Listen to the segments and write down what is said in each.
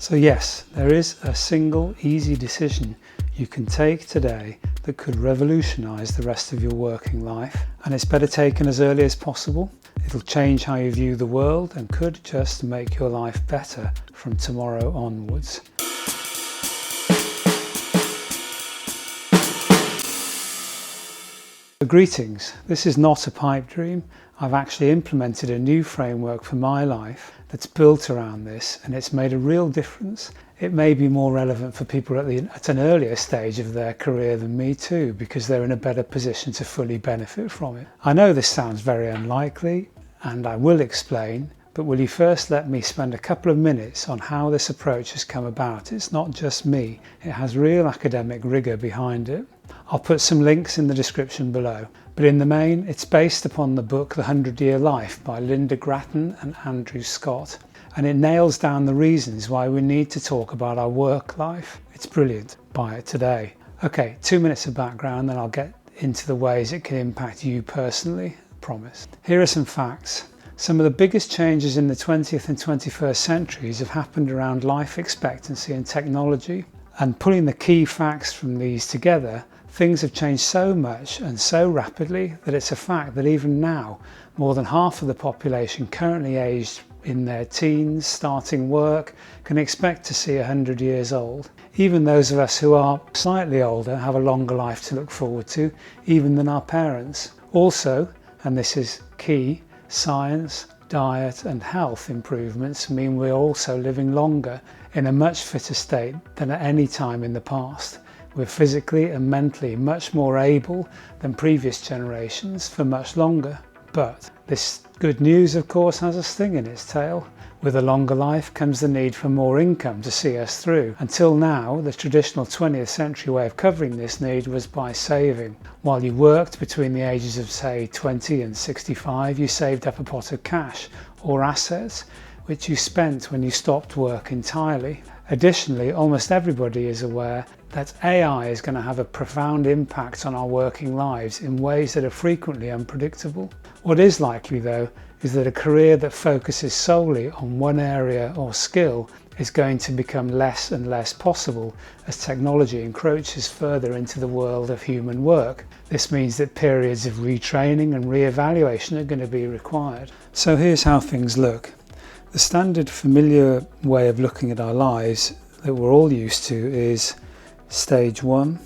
So yes, there is a single easy decision you can take today that could revolutionise the rest of your working life, and it's better taken as early as possible. It'll change how you view the world and could just make your life better from tomorrow onwards. Greetings, this is not a pipe dream. I've actually implemented a new framework for my life that's built around this, and it's made a real difference. It may be more relevant for people at an earlier stage of their career than me too, because they're in a better position to fully benefit from it. I know this sounds very unlikely, and I will explain, but will you first let me spend a couple of minutes on how this approach has come about? It's not just me, it has real academic rigour behind it. I'll put some links in the description below, but in the main it's based upon the book The 100-Year Life by Linda Grattan and Andrew Scott, and it nails down the reasons why we need to talk about our work life. It's brilliant. Buy it today. Okay, 2 minutes of background, then I'll get into the ways it can impact you personally, promise. Here are some facts. Some of the biggest changes in the 20th and 21st centuries have happened around life expectancy and technology, and pulling the key facts from these together, things have changed so much and so rapidly that it's a fact that even now, more than half of the population currently aged in their teens, starting work, can expect to see 100 years old. Even those of us who are slightly older have a longer life to look forward to, even than our parents. Also, and this is key, science, diet and health improvements mean we're also living longer in a much fitter state than at any time in the past. We're physically and mentally much more able than previous generations for much longer. But this good news, of course, has a sting in its tail. With a longer life comes the need for more income to see us through. Until now, the traditional 20th century way of covering this need was by saving. While you worked between the ages of, say, 20 and 65, you saved up a pot of cash or assets, which you spent when you stopped work entirely. Additionally, almost everybody is aware that AI is going to have a profound impact on our working lives in ways that are frequently unpredictable. What is likely, though, is that a career that focuses solely on one area or skill is going to become less and less possible as technology encroaches further into the world of human work. This means that periods of retraining and re-evaluation are going to be required. So here's how things look. The standard familiar way of looking at our lives that we're all used to is stage 1,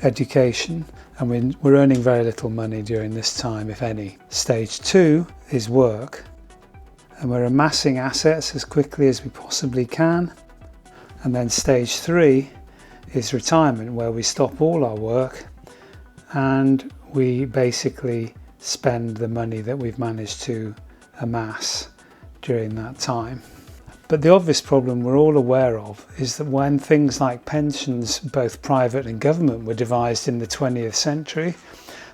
education, and we're earning very little money during this time, if any. Stage 2 is work, and we're amassing assets as quickly as we possibly can. And then stage 3 is retirement, where we stop all our work and we basically spend the money that we've managed to amass during that time. But the obvious problem we're all aware of is that when things like pensions, both private and government, were devised in the 20th century,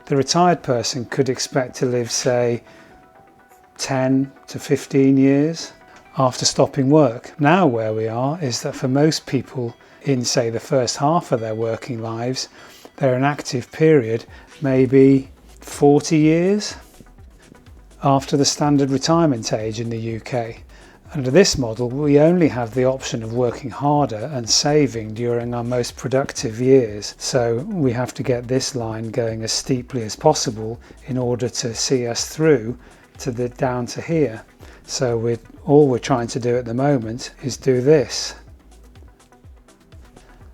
the retired person could expect to live, say, 10 to 15 years after stopping work. Now where we are is that for most people in, say, the first half of their working lives, their inactive period may be 40 years after the standard retirement age in the UK. Under this model, we only have the option of working harder and saving during our most productive years. So we have to get this line going as steeply as possible in order to see us through to down to here. So all we're trying to do at the moment is do this.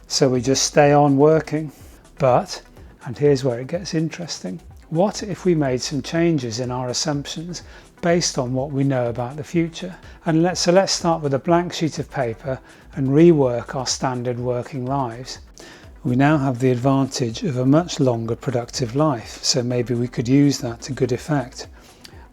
So we just stay on working. But, and here's where it gets interesting, what if we made some changes in our assumptions based on what we know about the future? And let's start with a blank sheet of paper and rework our standard working lives. We now have the advantage of a much longer productive life, so maybe we could use that to good effect.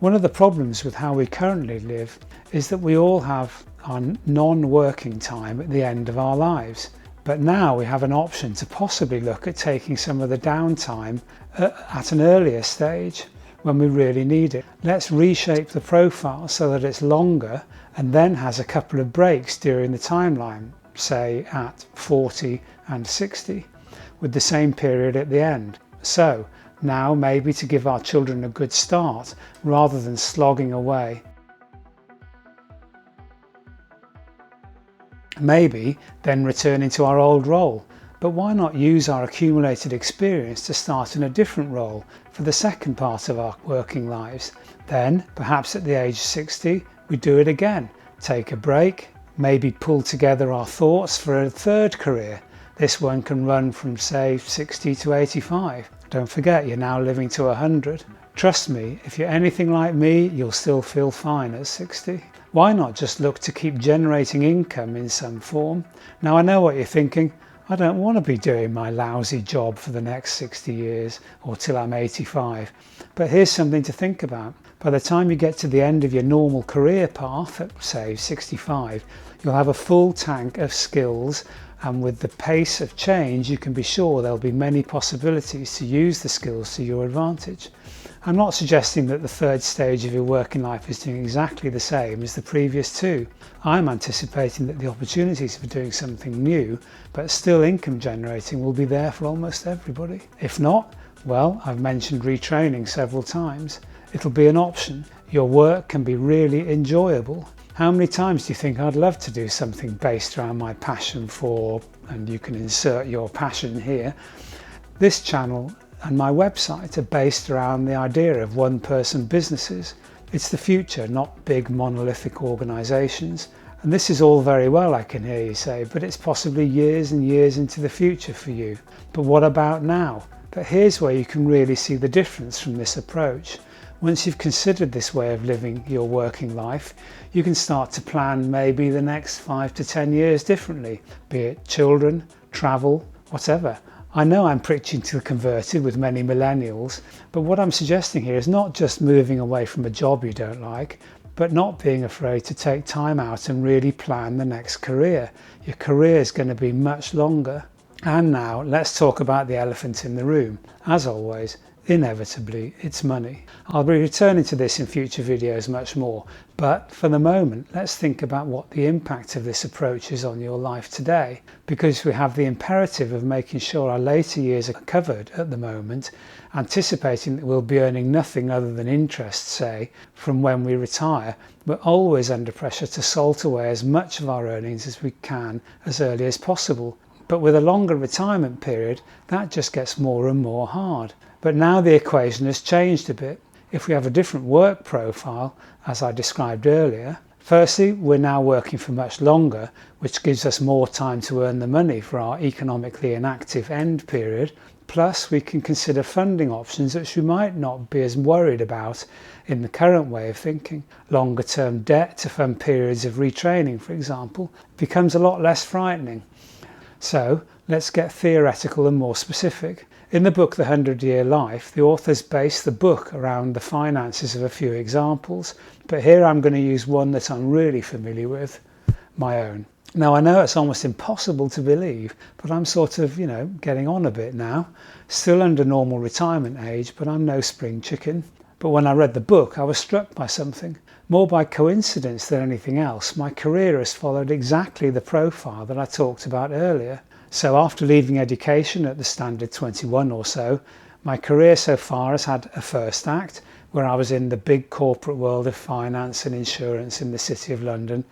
One of the problems with how we currently live is that we all have our non-working time at the end of our lives. But now we have an option to possibly look at taking some of the downtime at an earlier stage when we really need it. Let's reshape the profile so that it's longer and then has a couple of breaks during the timeline, say at 40 and 60, with the same period at the end. So now maybe to give our children a good start rather than slogging away. Maybe then returning to our old role. But why not use our accumulated experience to start in a different role for the second part of our working lives? Then, perhaps at the age of 60, we do it again. Take a break, maybe pull together our thoughts for a third career. This one can run from, say, 60 to 85. Don't forget, you're now living to 100. Trust me, if you're anything like me, you'll still feel fine at 60. Why not just look to keep generating income in some form? Now I know what you're thinking. I don't want to be doing my lousy job for the next 60 years or till I'm 85. But here's something to think about. By the time you get to the end of your normal career path at, say, 65, you'll have a full tank of skills, and with the pace of change, you can be sure there'll be many possibilities to use the skills to your advantage. I'm not suggesting that the third stage of your working life is doing exactly the same as the previous two. I'm anticipating that the opportunities for doing something new, but still income generating, will be there for almost everybody. If not, well, I've mentioned retraining several times. It'll be an option. Your work can be really enjoyable. How many times do you think I'd love to do something based around my passion for, and you can insert your passion here. This channel and my website are based around the idea of one-person businesses. It's the future, not big monolithic organisations. And this is all very well, I can hear you say, but it's possibly years and years into the future for you. But what about now? But here's where you can really see the difference from this approach. Once you've considered this way of living your working life, you can start to plan maybe the next 5 to 10 years differently, be it children, travel, whatever. I know I'm preaching to the converted with many millennials, but what I'm suggesting here is not just moving away from a job you don't like, but not being afraid to take time out and really plan the next career. Your career is going to be much longer. And now let's talk about the elephant in the room. As always, inevitably, it's money. I'll be returning to this in future videos much more, but for the moment, let's think about what the impact of this approach is on your life today, because we have the imperative of making sure our later years are covered at the moment, anticipating that we'll be earning nothing other than interest, say, from when we retire. We're always under pressure to salt away as much of our earnings as we can as early as possible. But with a longer retirement period, that just gets more and more hard. But now the equation has changed a bit. If we have a different work profile, as I described earlier, firstly, we're now working for much longer, which gives us more time to earn the money for our economically inactive end period. Plus, we can consider funding options which we might not be as worried about in the current way of thinking. Longer term debt to fund periods of retraining, for example, becomes a lot less frightening. So, let's get theoretical and more specific. In the book The 100-Year Life, the authors base the book around the finances of a few examples, but here I'm going to use one that I'm really familiar with, my own. Now I know it's almost impossible to believe, but I'm sort of, getting on a bit now. Still under normal retirement age, but I'm no spring chicken. But when I read the book, I was struck by something. More by coincidence than anything else, my career has followed exactly the profile that I talked about earlier. So after leaving education at the standard 21 or so, my career so far has had a first act, where I was in the big corporate world of finance and insurance in the City of London.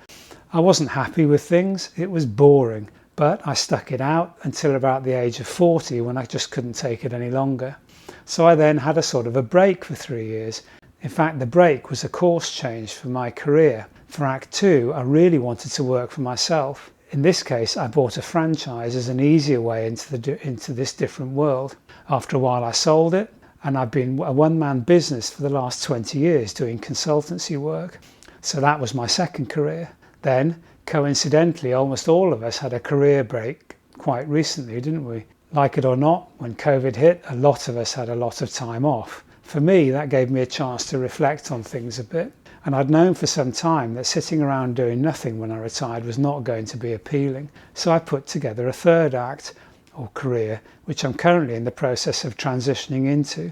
I wasn't happy with things, it was boring, but I stuck it out until about the age of 40 when I just couldn't take it any longer. So I then had a sort of a break for 3 years. In fact, the break was a course change for my career. For Act 2, I really wanted to work for myself. In this case, I bought a franchise as an easier way into this different world. After a while, I sold it, and I've been a one-man business for the last 20 years doing consultancy work. So that was my second career. Then, coincidentally, almost all of us had a career break quite recently, didn't we? Like it or not, when COVID hit, a lot of us had a lot of time off. For me, that gave me a chance to reflect on things a bit. And I'd known for some time that sitting around doing nothing when I retired was not going to be appealing. So I put together a third act, or career, which I'm currently in the process of transitioning into.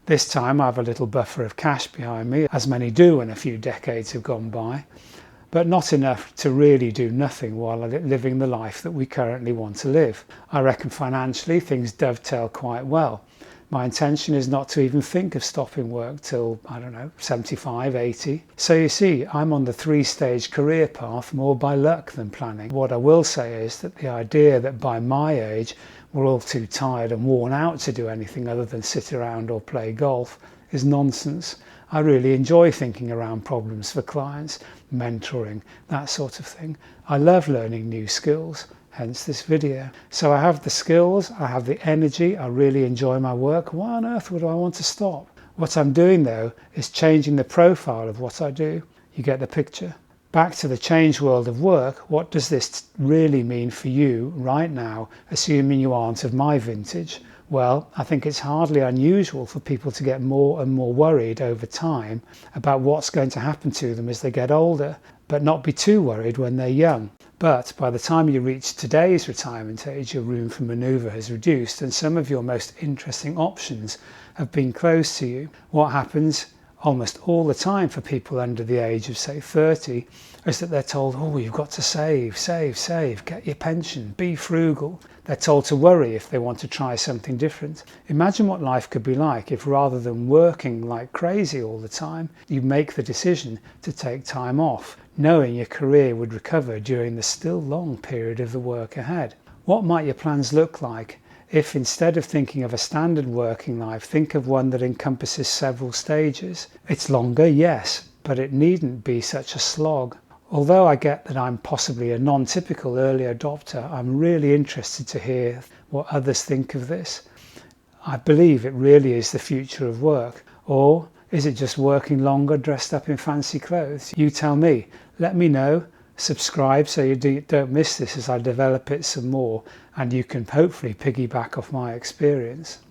This time I have a little buffer of cash behind me, as many do when a few decades have gone by, but not enough to really do nothing while living the life that we currently want to live. I reckon financially things dovetail quite well. My intention is not to even think of stopping work till, I don't know, 75, 80. So you see, I'm on the 3-stage career path more by luck than planning. What I will say is that the idea that by my age we're all too tired and worn out to do anything other than sit around or play golf is nonsense. I really enjoy thinking around problems for clients, mentoring, that sort of thing. I love learning new skills, hence this video. So I have the skills, I have the energy, I really enjoy my work. Why on earth would I want to stop? What I'm doing though is changing the profile of what I do. You get the picture? Back to the changed world of work, what does this really mean for you right now, assuming you aren't of my vintage? Well, I think it's hardly unusual for people to get more and more worried over time about what's going to happen to them as they get older, but not be too worried when they're young. But by the time you reach today's retirement age, your room for manoeuvre has reduced and some of your most interesting options have been closed to you. What happens almost all the time for people under the age of, say, 30 is that they're told, oh, you've got to save, get your pension, be frugal. They're told to worry if they want to try something different. Imagine what life could be like if rather than working like crazy all the time, you make the decision to take time off, knowing your career would recover during the still long period of the work ahead. What might your plans look like if instead of thinking of a standard working life, think of one that encompasses several stages? It's longer, yes, but it needn't be such a slog. Although I get that I'm possibly a non-typical early adopter, I'm really interested to hear what others think of this. I believe it really is the future of work. Or is it just working longer dressed up in fancy clothes? You tell me. Let me know. Subscribe so you don't miss this as I develop it some more, and you can hopefully piggyback off my experience.